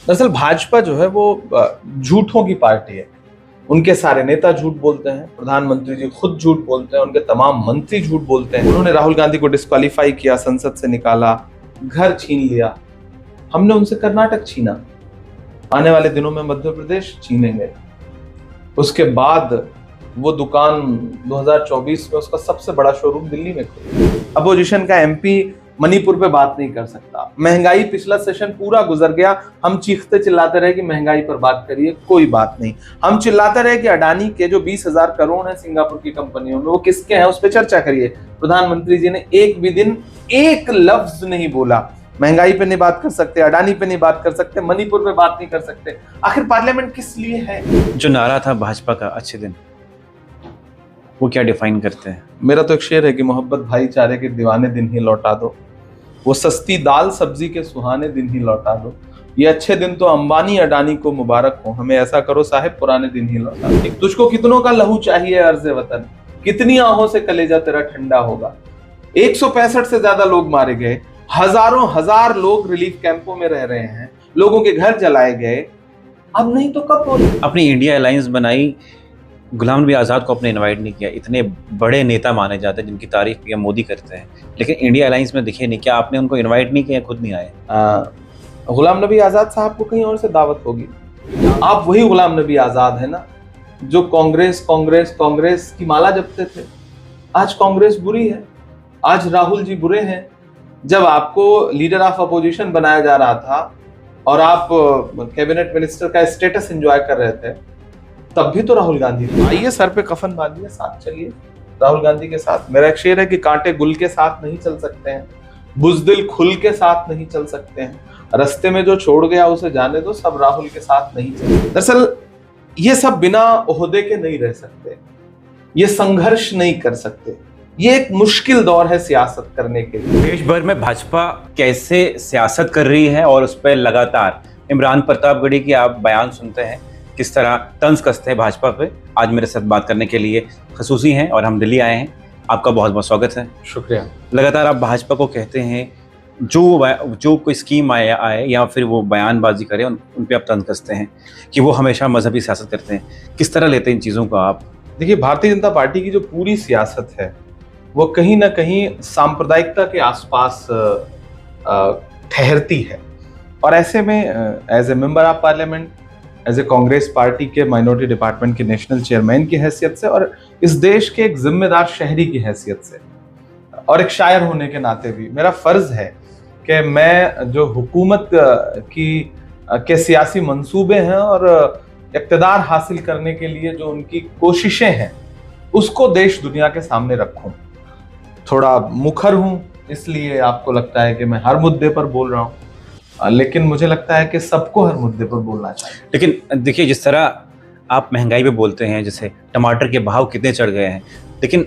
दरअसल भाजपा जो है वो झूठों की पार्टी है। उनके सारे नेता झूठ बोलते हैं, प्रधानमंत्री जी खुद झूठ बोलते हैं, उनके तमाम मंत्री झूठ बोलते हैं। उन्होंने राहुल गांधी को डिस्क्वालीफाई किया, संसद से निकाला, घर छीन लिया। हमने उनसे कर्नाटक छीना, आने वाले दिनों में मध्य प्रदेश छीनेंगे। उसके बाद वो दुकान 2024 में उसका सबसे बड़ा शोरूम दिल्ली में खुला। अपोजिशन का एमपी मणिपुर पे बात नहीं कर सकता। महंगाई पिछला सेशन पूरा गुजर गया, हम चीखते चिल्लाते रहे कि महंगाई पर बात करिए, कोई बात नहीं। हम चिल्लाते रहे कि अडानी के जो 20,000 करोड़ है सिंगापुर की कंपनियों में, वो किसके हैं, उस पर चर्चा करिए। प्रधानमंत्री जी ने एक भी दिन एक लफ्ज नहीं बोला। महंगाई पे नहीं बात कर सकते, अडानी पे नहीं बात कर सकते, मणिपुर पे बात नहीं कर सकते। आखिर पार्लियामेंट किस लिए है? जो नारा था भाजपा का अच्छे दिन, वो क्या डिफाइन करते हैं? मेरा तो एक शेर है कि मोहब्बत भाईचारे के दीवाने दिन ही लौटा दो, वो सस्ती दाल सब्जी के सुहाने दिन ही लौटा दो। ये अच्छे दिन तो अंबानी अडानी को मुबारक हो, हमें ऐसा करो साहिब पुराने दिन ही लौटा दो। तुझको कितनों का लहू चाहिए अर्ज़े वतन, कितनी आहों से कलेजा तेरा ठंडा होगा। 165 से ज्यादा लोग मारे गए, हजारों हजार लोग रिलीफ कैंपों में रह रहे हैं, लोगों के घर जलाए गए। अब नहीं तो कब बोले? अपनी इंडिया अलायंस बनाई, गुलाम नबी आज़ाद को अपने इनवाइट नहीं किया। इतने बड़े नेता माने जाते हैं जिनकी तारीफ पीएम मोदी करते हैं, लेकिन इंडिया अलायंस में दिखे नहीं। क्या आपने उनको इनवाइट नहीं किया, खुद नहीं आए? गुलाम नबी आजाद साहब को कहीं और से दावत होगी। आप वही गुलाम नबी आजाद है ना जो कांग्रेस कांग्रेस कांग्रेस की माला जपते थे। आज कांग्रेस बुरी है, आज राहुल जी बुरे हैं। जब आपको लीडर ऑफ अपोजिशन बनाया जा रहा था और आप कैबिनेट मिनिस्टर का स्टेटस एंजॉय कर रहे थे, तब भी तो राहुल गांधी थे। आइए सर पे कफन बांधिए, साथ चलिए राहुल गांधी के साथ। मेरा एक शेर है कि कांटे गुल के साथ नहीं चल सकते हैं, बुज़दिल खुल के साथ नहीं चल सकते हैं, रास्ते में जो छोड़ गया उसे जाने दो, सब राहुल के साथ नहीं चल। दरअसल ये सब बिना ओहदे के नहीं रह सकते, ये संघर्ष नहीं कर सकते। ये एक मुश्किल दौर है सियासत करने के लिए। देश भर में भाजपा कैसे सियासत कर रही है और उस पर लगातार इमरान प्रतापगढ़ी की आप बयान सुनते हैं, किस तरह तंज कसते हैं भाजपा पे। आज मेरे साथ बात करने के लिए खसूसी हैं और हम दिल्ली आए हैं। आपका बहुत बहुत स्वागत है। शुक्रिया। लगातार आप भाजपा को कहते हैं जो कोई स्कीम आए या फिर वो बयानबाजी करे उन पे आप तंज कसते हैं कि वो हमेशा मजहबी सियासत करते हैं। किस तरह लेते हैं इन चीज़ों को आप? देखिए, भारतीय जनता पार्टी की जो पूरी सियासत है वो कहीं ना कहीं सांप्रदायिकता के आसपास ठहरती है। और ऐसे में as a member of parliament, as a Congress party के माइनॉरिटी डिपार्टमेंट के नेशनल चेयरमैन की हैसियत से और इस देश के एक जिम्मेदार शहरी की हैसियत से और एक शायर होने के नाते भी मेरा फर्ज है कि मैं जो हुकूमत के सियासी मंसूबे हैं और इक़्तिदार हासिल करने के लिए जो उनकी कोशिशें हैं उसको देश दुनिया के सामने रखूं। थोड़ा मुखर हूं, इसलिए आपको लगता है कि मैं हर मुद्दे पर बोल रहा हूं, लेकिन मुझे लगता है कि सबको हर मुद्दे पर बोलना चाहिए। लेकिन देखिए, जिस तरह आप महंगाई पे बोलते हैं, जैसे टमाटर के भाव कितने चढ़ गए हैं, लेकिन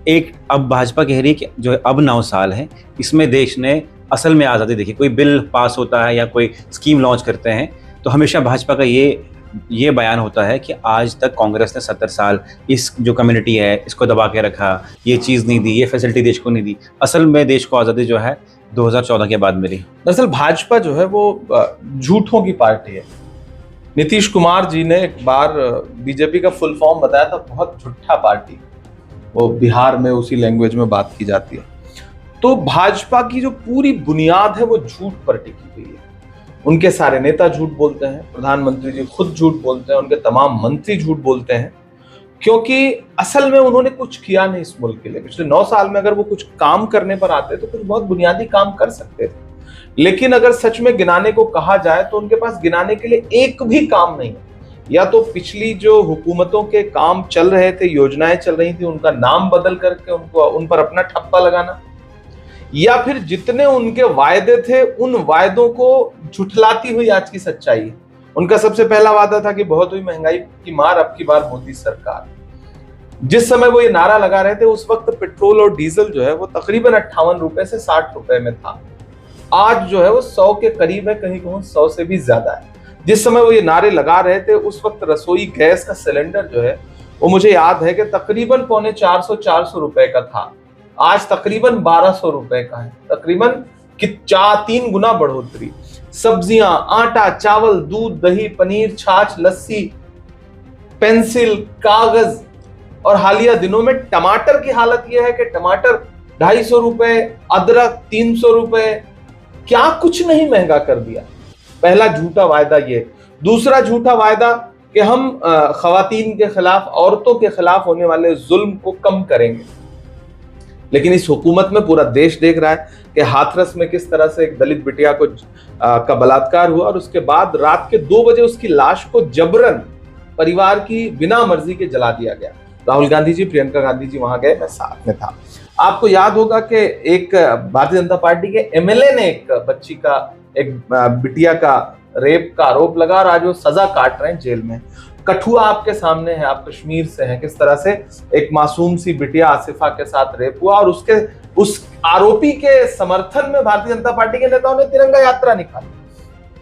एक अब भाजपा कह रही है कि जो अब 9 साल है इसमें देश ने असल में आज़ादी देखी। कोई बिल पास होता है या कोई स्कीम लॉन्च करते हैं तो हमेशा भाजपा का ये बयान होता है कि आज तक कांग्रेस ने 70 साल इस जो कम्युनिटी है इसको दबा के रखा, ये चीज़ नहीं दी, ये फैसिलिटी देश को नहीं दी। असल में देश को आज़ादी जो है 2014 के बाद मिली। दरअसल भाजपा जो है वो झूठों की पार्टी है। नीतीश कुमार जी ने एक बार बीजेपी का फुल फॉर्म बताया था, बहुत झूठा पार्टी। वो बिहार में उसी लैंग्वेज में बात की जाती है। तो भाजपा की जो पूरी बुनियाद है वो झूठ पर टिकी हुई है। उनके सारे नेता झूठ बोलते हैं, प्रधानमंत्री जी खुद झूठ बोलते हैं, उनके तमाम मंत्री झूठ बोलते हैं, क्योंकि असल में उन्होंने कुछ किया नहीं इस मुल्क के लिए। पिछले 9 साल में अगर वो कुछ काम करने पर आते तो कुछ बहुत बुनियादी काम कर सकते थे, लेकिन अगर सच में गिनाने को कहा जाए तो उनके पास गिनाने के लिए एक भी काम नहीं है। या तो पिछली जो हुकूमतों के काम चल रहे थे, योजनाएं चल रही थी, उनका नाम बदल करके उन पर अपना ठप्पा लगाना, या फिर जितने उनके वायदे थे उन वायदों को झुठलाती हुई आज की सच्चाई है। उनका सबसे पहला वादा था कि बहुत हुई महंगाई की मार, अब की बार मोदी सरकार। जिस समय वो ये नारा लगा रहे थे उस वक्त पेट्रोल और डीजल जो है वो तकरीबन 58 रुपए से 60 रुपए में था। आज जो है वो 100 के करीब है, कहीं कहूं 100 से भी ज्यादा है। जिस समय वो ये नारे लगा रहे थे उस वक्त रसोई गैस का सिलेंडर जो है वो मुझे याद है कि तकरीबन 450 रुपए का था, आज तकरीबन 1200 रुपए का है। तकरीबन 3 गुना बढ़ोतरी। सब्जियां, आटा, चावल, दूध, दही, पनीर, छाछ, लस्सी, पेंसिल, कागज, और हालिया दिनों में टमाटर की हालत यह है कि टमाटर 250 रुपए, अदरक 300 रुपए, क्या कुछ नहीं महंगा कर दिया। पहला झूठा वायदा ये। दूसरा झूठा वायदा कि हम खवातीन के खिलाफ, औरतों के खिलाफ होने वाले जुल्म को कम करेंगे। लेकिन इस हुकूमत में पूरा देश देख रहा है कि हाथरस में किस तरह से एक दलित बिटिया को का बलात्कार हुआ और उसके बाद रात के 2 बजे उसकी लाश को जबरन परिवार की बिना मर्जी के जला दिया गया। राहुल गांधी जी, प्रियंका गांधी जी वहां गए, मैं साथ में था। आपको याद होगा कि एक भारतीय जनता पार्टी के एमएलए ने एक बच्ची का, एक बिटिया का रेप का आरोप लगा और आज वो सजा काट रहे हैं जेल में। कठुआ आपके सामने है, आप कश्मीर से हैं, किस तरह से एक मासूम सी बिटिया आसिफा के साथ रेप हुआ और उस आरोपी के समर्थन में भारतीय जनता पार्टी के नेताओं ने तिरंगा यात्रा निकाली।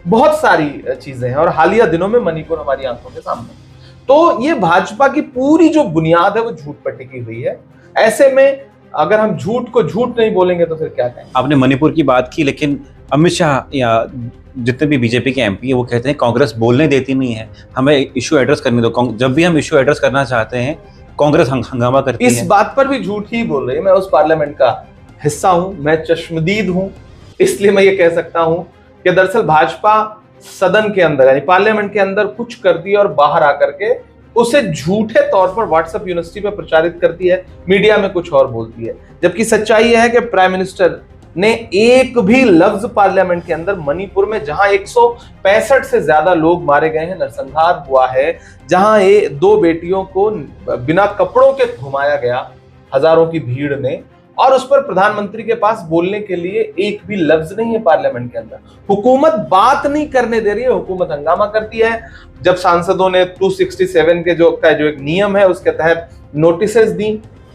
बहुत सारी चीजें हैं और हालिया दिनों में मणिपुर हमारी आंखों के सामने। तो ये भाजपा की पूरी जो बुनियाद है वो झूठ पर टिकी हुई है। ऐसे में अगर हम झूठ को झूठ नहीं बोलेंगे तो फिर क्या कहेंगे। आपने मणिपुर की बात की, लेकिन अमित शाह या जितने भी बीजेपी के एमपी है वो कहते हैं कांग्रेस बोलने देती नहीं है, हमें इशू एड्रेस करने दो। जब भी हम इशू एड्रेस करना चाहते हैं कांग्रेस हंगामा करती है। इस बात पर भी झूठ ही बोल रही है। मैं उस पार्लियामेंट का हिस्सा हूं, मैं चश्मदीद हूं, इसलिए मैं ये कह सकता हूं कि दरअसल भाजपा सदन के अंदर यानी पार्लियामेंट के अंदर कुछ करती है और बाहर आकर के उसे झूठे तौर पर व्हाट्सएप यूनिवर्सिटी पर प्रचारित करती है, मीडिया में कुछ और बोलती है। जबकि सच्चाई यह है कि प्राइम मिनिस्टर ने एक भी लफ्ज पार्लियामेंट के अंदर मणिपुर में, जहां 165 से ज्यादा लोग मारे गए हैं, नरसंहार हुआ है, जहां ये 2 बेटियों को बिना कपड़ों के घुमाया गया हजारों की भीड़ ने, और उस पर प्रधानमंत्री के पास बोलने के लिए एक भी लफ्ज नहीं है पार्लियामेंट के अंदर। हुकूमत बात नहीं करने दे रही है, हुकूमत हंगामा करती है। जब सांसदों ने 267 के जो एक नियम है उसके तहत नोटिसेस दी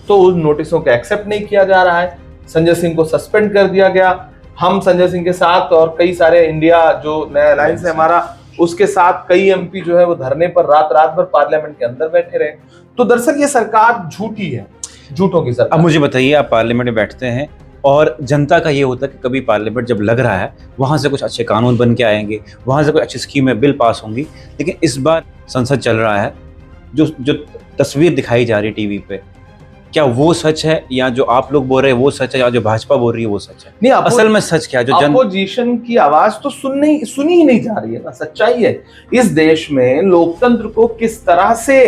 तो उन नोटिसों को एक्सेप्ट नहीं किया जा रहा है। संजय सिंह को सस्पेंड कर दिया गया। हम संजय सिंह के साथ और कई सारे इंडिया जो नया अलायंस है हमारा, उसके साथ कई एमपी जो है वो धरने पर रात भर पार्लियामेंट के अंदर बैठे रहे। तो दरअसल ये सरकार झूठी है, झूठों की सरकार। अब मुझे बताइए, आप पार्लियामेंट में बैठते हैं और जनता का ये होता है कि कभी पार्लियामेंट जब लग रहा है वहां से कुछ अच्छे कानून बन के आएंगे, वहां से कुछ अच्छी स्कीमें, बिल पास होंगी, लेकिन इस बार संसद चल रहा है, जो तस्वीर दिखाई जा रही टीवी पे, क्या वो सच है या जो आप लोग बोल रहे हैं वो सच है या जो भाजपा बोल रही है वो सच है? नहीं, असल में सच क्या है? जो अपोजिशन की आवाज तो सुनी ही नहीं जा रही है ना। सच्चाई है इस देश में लोकतंत्र को किस तरह से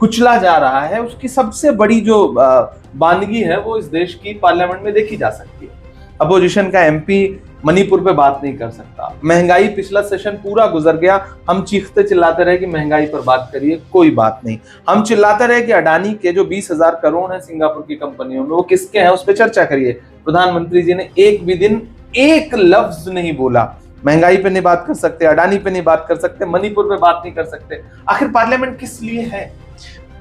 कुचला जा रहा है, उसकी सबसे बड़ी जो बानगी है वो इस देश की पार्लियामेंट में देखी जा सकती है। अपोजिशन का एमपी मणिपुर पे बात नहीं कर सकता। महंगाई, पिछला सेशन पूरा गुजर गया, हम चीखते चिल्लाते रहे कि महंगाई पर बात करिए, कोई बात नहीं। हम चिल्लाते रहे कि अडानी के जो 20,000 करोड़ है सिंगापुर की कंपनियों में वो किसके हैं, उस पर चर्चा करिए। प्रधानमंत्री जी ने एक भी दिन एक लफ्ज नहीं बोला। महंगाई पे नहीं बात कर सकते, अडानी पे नहीं बात कर सकते, मणिपुर पे बात नहीं कर सकते। आखिर पार्लियामेंट किस लिए है?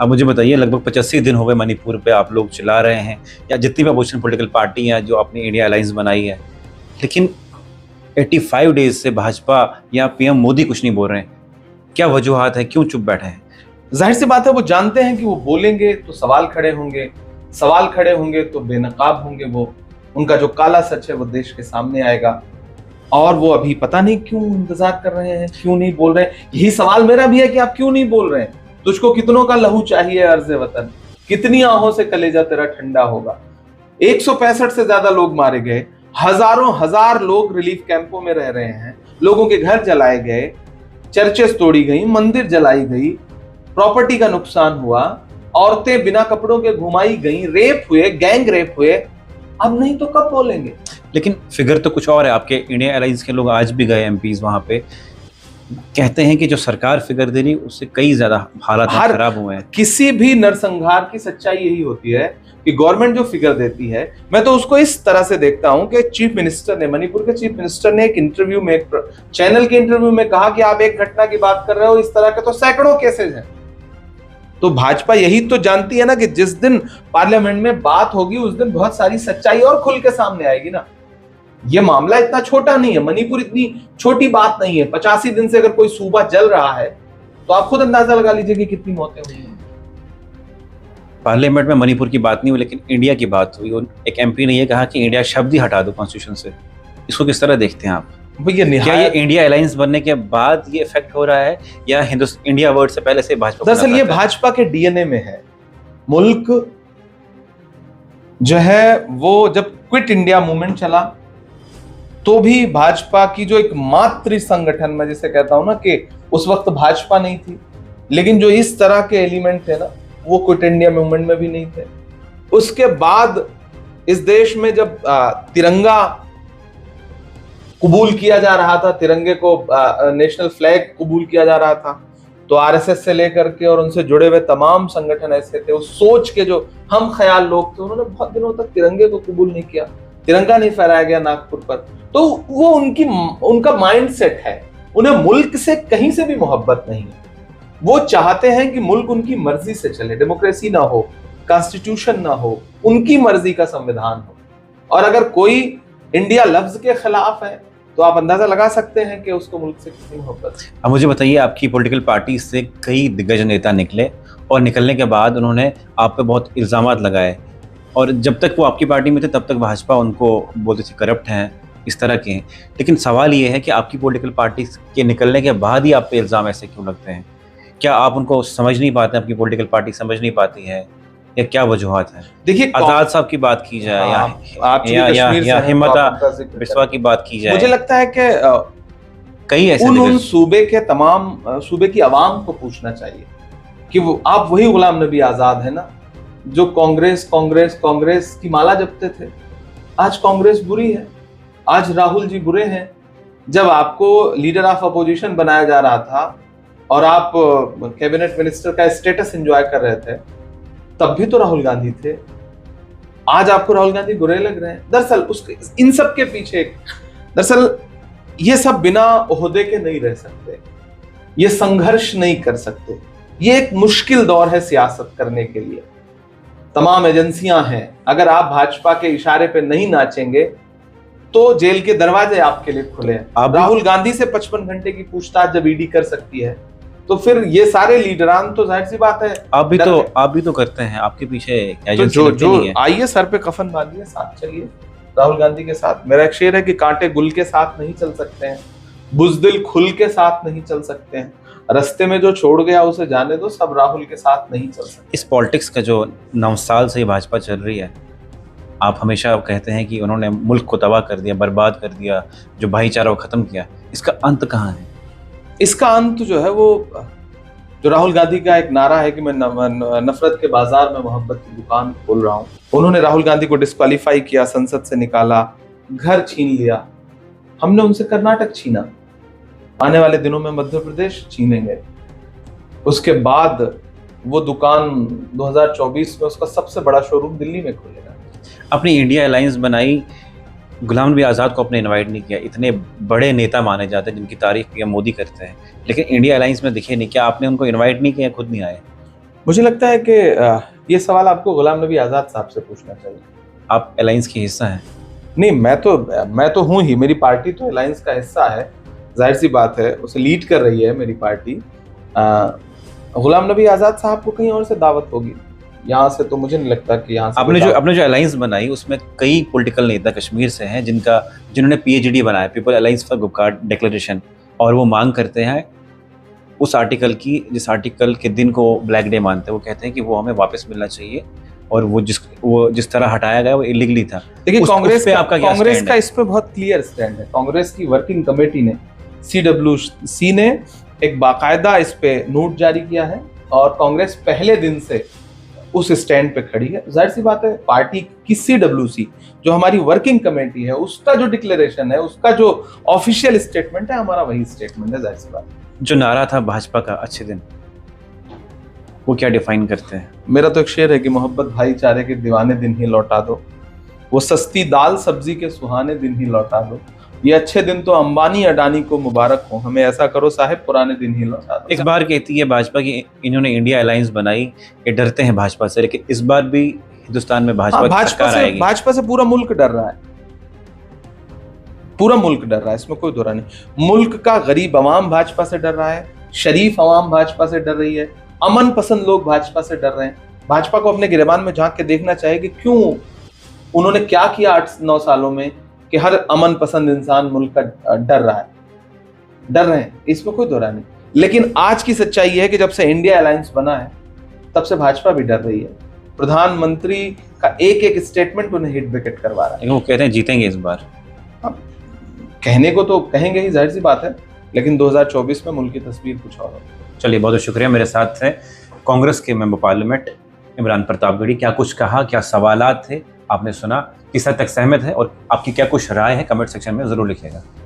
अब मुझे बताइए, लगभग 85 दिन हो गए मणिपुर पे आप लोग चिल्ला रहे हैं, या जितनी भी अपोजिशन पॉलिटिकल पार्टी हैं जो अपनी इंडिया अलायंस बनाई है, लेकिन 85 डेज से भाजपा या पीएम मोदी कुछ नहीं बोल रहे हैं। क्या वजूहात है, क्यों चुप बैठे हैं? जाहिर सी बात है, वो जानते हैं कि वो बोलेंगे तो सवाल खड़े होंगे, सवाल खड़े होंगे तो बेनकाब होंगे। वो उनका जो काला सच है वो देश के सामने आएगा और वो अभी पता नहीं क्यों इंतजार कर रहे हैं, क्यों नहीं बोल रहे हैं। यही सवाल मेरा भी है कि आप क्यों नहीं बोल रहे हैं? तुझको कितनों का लहू चाहिए अर्ज़े वतन, कितनी आहों से कलेजा तेरा ठंडा होगा। 165 से ज्यादा लोग मारे गए, हजारों हजार लोग रिलीफ कैंपों में रह रहे हैं, लोगों के घर जलाए गए, चर्चेस तोड़ी गई, मंदिर जलाई गई, प्रॉपर्टी का नुकसान हुआ, औरतें बिना कपड़ों के घुमाई गई, रेप हुए, गैंग रेप हुए। अब नहीं तो कब बोलेंगे? लेकिन फिगर तो कुछ और है। आपके इंडिया अलायंस के लोग आज भी गए, एमपीज वहां पे, कहते हैं कि जो सरकार फिगर दे रही उससे कई ज्यादा हालात खराब हुए हैं। किसी भी नरसंहार की सच्चाई यही होती है कि गवर्नमेंट जो फिगर देती है, मैं तो उसको इस तरह से देखता हूं कि चीफ मिनिस्टर ने, मणिपुर के चीफ मिनिस्टर ने एक इंटरव्यू में, एक चैनल के इंटरव्यू में कहा कि आप एक घटना की बात कर रहे हो, इस तरह के तो सैकड़ों केसेस हैं। तो भाजपा यही तो जानती है ना कि जिस दिन पार्लियामेंट में बात होगी उस दिन बहुत सारी सच्चाई और खुल के सामने आएगी ना। ये मामला इतना छोटा नहीं है, मणिपुर इतनी छोटी बात नहीं है। 85 दिन से अगर कोई सूबा जल रहा है तो आप खुद अंदाजा लगा लीजिए कि कितनी मौतें हुई हैं। पार्लियामेंट में मणिपुर की बात नहीं हुई, लेकिन इंडिया की बात हुई। और एक एमपी ने यह कहा कि इंडिया शब्द ही हटा दो कॉन्स्टिट्यूशन से। इसको किस तरह देखते हैं आप? ये क्या ये निहायत, इंडिया अलायंस बनने के बाद ये इफेक्ट हो रहा है या इंडिया वर्ड से पहले से भाजपा को दरअसल ये नफरत है? भाजपा के डीएनए में है। मुल्क जो है वो जब क्विट इंडिया मूवमेंट चला तो भी भाजपा की जो एक मातृ संगठन, मैं जिसे कहता हूं ना कि उस वक्त भाजपा नहीं थी, लेकिन जो इस तरह के एलिमेंट थे ना वो क्विट इंडिया मूवमेंट में भी नहीं थे। उसके बाद इस देश में जब तिरंगा कबूल किया जा रहा था, तिरंगे को नेशनल फ्लैग कबूल किया जा रहा था, तो आरएसएस से लेकर के और उनसे जुड़े हुए तमाम संगठन ऐसे थे, उस सोच के जो हम ख्याल लोग थे, उन्होंने बहुत दिनों तक तिरंगे को कबूल नहीं किया, तिरंगा नहीं फहराया गया नागपुर पर। तो वो उनका माइंडसेट है, उन्हें मुल्क से कहीं से भी मोहब्बत नहीं है। वो चाहते हैं कि मुल्क उनकी मर्जी से चले, डेमोक्रेसी ना हो, कॉन्स्टिट्यूशन ना हो, उनकी मर्जी का संविधान हो। और अगर कोई इंडिया लफ्ज के खिलाफ है तो आप अंदाजा लगा सकते हैं कि उसको मुल्क से कितनी मोहब्बत है। अब मुझे बताइए, आपकी पॉलिटिकल पार्टी से कई दिग्गज नेता निकले और निकलने के बाद उन्होंने आप पे बहुत इल्ज़ामात लगाए, और जब तक वो आपकी पार्टी में थे तब तक भाजपा उनको बोलती थी करप्ट हैं, इस तरह के हैं। लेकिन सवाल ये है कि आपकी पॉलिटिकल पार्टी के निकलने के बाद ही आप पे इल्ज़ाम ऐसे क्यों लगते हैं? क्या आप उनको समझ नहीं पाते, आपकी पॉलिटिकल पार्टी समझ नहीं पाती है, या क्या वजूहत है? देखिए, आज़ाद साहब की बात की जाए या हिम्मता बिस्वा की बात की जाए, मुझे लगता है कि कई ऐसे उन सूबे के तमाम सूबे की आवाम को पूछना चाहिए कि वो आप वही गुलाम नबी आजाद है ना जो कांग्रेस कांग्रेस कांग्रेस की माला जपते थे। आज कांग्रेस बुरी है, आज राहुल जी बुरे हैं। जब आपको लीडर ऑफ अपोजिशन बनाया जा रहा था और आप कैबिनेट मिनिस्टर का स्टेटस एंजॉय कर रहे थे, तब भी तो राहुल गांधी थे। आज आपको राहुल गांधी बुरे लग रहे हैं। दरअसल उसके इन सब के पीछे दरअसल ये सब बिना ओहदे के नहीं रह सकते, ये संघर्ष नहीं कर सकते। ये एक मुश्किल दौर है सियासत करने के लिए। तमाम एजेंसियां हैं, अगर आप भाजपा के इशारे पे नहीं नाचेंगे तो जेल के दरवाजे आपके लिए खुले हैं। राहुल गांधी से 55 घंटे की पूछताछ जब ईडी कर सकती है तो फिर ये सारे लीडरान तो जाहिर सी बात है आप भी तो करते हैं, आपके पीछे जो आइए सर पे कफन बांधिए, साथ चलिए राहुल गांधी के साथ। मेरा एक शेर है कि कांटे गुल के साथ नहीं चल सकते हैं, बुज़दिल खुल के साथ नहीं चल सकते हैं, रास्ते में जो छोड़ गया उसे जाने दो, सब राहुल के साथ नहीं चल सकते। इस पॉलिटिक्स का जो 9 साल से भाजपा चल रही है, आप हमेशा कहते हैं कि उन्होंने मुल्क को तबाह कर दिया, बर्बाद कर दिया, जो भाईचारा वो खत्म किया, इसका अंत कहाँ है? इसका अंत जो है वो जो राहुल गांधी का एक नारा है कि मैं नफरत के बाजार में मोहब्बत की दुकान खोल रहा हूं। उन्होंने राहुल गांधी को डिस्क्वालीफाई किया, संसद से निकाला, घर छीन लिया। हमने उनसे कर्नाटक छीना, आने वाले दिनों में मध्य प्रदेश छीनेंगे। उसके बाद वो दुकान 2024 में उसका सबसे बड़ा शोरूम दिल्ली में खोलेगा। अपनी इंडिया अलायंस बनाई, गुलाम नबी आज़ाद को अपने इनवाइट नहीं किया। इतने बड़े नेता माने जाते हैं जिनकी तारीफ पीएम मोदी करते हैं, लेकिन इंडिया अलायंस में दिखे नहीं। क्या आपने उनको इनवाइट नहीं किया, खुद नहीं आए? मुझे लगता है कि ये सवाल आपको गुलाम नबी आज़ाद साहब से पूछना चाहिए। आप अलायंस के हिस्सा हैं? नहीं, मैं तो हूँ ही, मेरी पार्टी तो अलायंस का हिस्सा है, जाहिर सी बात है, उसे लीड कर रही है मेरी पार्टी। गुलाम नबी आज़ाद साहब को कहीं और से दावत होगी, यहाँ से तो मुझे नहीं लगता कि यहाँ से। आपने जो अलायंस बनाई उसमें कई पॉलिटिकल नेता कश्मीर से हैं जिन्होंने पीएचडी बनाया, people alliance for Gupkar declaration, और वो मांग करते हैं उस आर्टिकल की जिस आर्टिकल के दिन को ब्लैक डे मानते हैं। वो कहते हैं कि वो हमें वापस मिलना चाहिए, और वो जिस तरह हटाया गया वो इलीगली था। देखिए, कांग्रेस का इस पे बहुत क्लियर स्टैंड है। कांग्रेस की वर्किंग कमेटी ने, CWC ने एक बाकायदा इस पे नोट जारी किया है, और कांग्रेस पहले दिन से उस स्टैंड पे खड़ी है। जाहिर सी बात है, पार्टी की CWC जो हमारी वर्किंग कमेटी है, उसका जो डिक्लेरेशन है, उसका जो ऑफिशियल स्टेटमेंट है, हमारा वही स्टेटमेंट है। जाहिर सी बात। जो नारा था भाजपा का अच्छे दिन, वो क्या डिफाइन करते हैं? मेरा तो एक शेर है कि मोहब्बत भाईचारे के दीवाने दिन ही लौटा दो, वो सस्ती दाल सब्जी के सुहाने दिन ही लौटा दो, ये अच्छे दिन तो अंबानी अडानी को मुबारक हो, हमें ऐसा करो साहिब पुराने दिन ही लौटा दो। इस बार कहती है भाजपा की इन्होंने इंडिया अलायंस बनाई, ये डरते हैं भाजपा से, लेकिन इस बार भी हिंदुस्तान में भाजपा से पूरा मुल्क डर रहा है, पूरा मुल्क डर रहा है, इसमें कोई दोहरा नहीं। मुल्क का गरीब अवाम भाजपा से डर रहा है, शरीफ अवाम भाजपा से डर रही है, अमन पसंद लोग भाजपा से डर रहे हैं। भाजपा को अपने गिरेबान में झांक के देखना चाहिए कि क्यों उन्होंने क्या किया 8-9 सालों में, कि हर अमन पसंद इंसान मुल्क का डर रहे हैं, इसमें कोई दो राय नहीं। लेकिन आज की सच्चाई है कि जब से इंडिया अलायंस बना है तब से भाजपा भी डर रही है। प्रधानमंत्री का एक एक स्टेटमेंट उन्हें हिट विकेट करवा रहा है। लेकिन वो कहते हैं जीतेंगे इस बार। अब कहने को तो कहेंगे ही, जाहिर सी बात है, लेकिन 2024 में मुल्क की तस्वीर कुछ और होगी। चलिए, बहुत बहुत शुक्रिया। मेरे साथ हैं कांग्रेस के मेंबर पार्लियामेंट इमरान प्रतापगढ़ी। क्या कुछ कहा, क्या सवालात थे, आपने सुना, किस हद तक सहमत है और आपकी क्या कुछ राय है, कमेंट सेक्शन में जरूर लिखिएगा।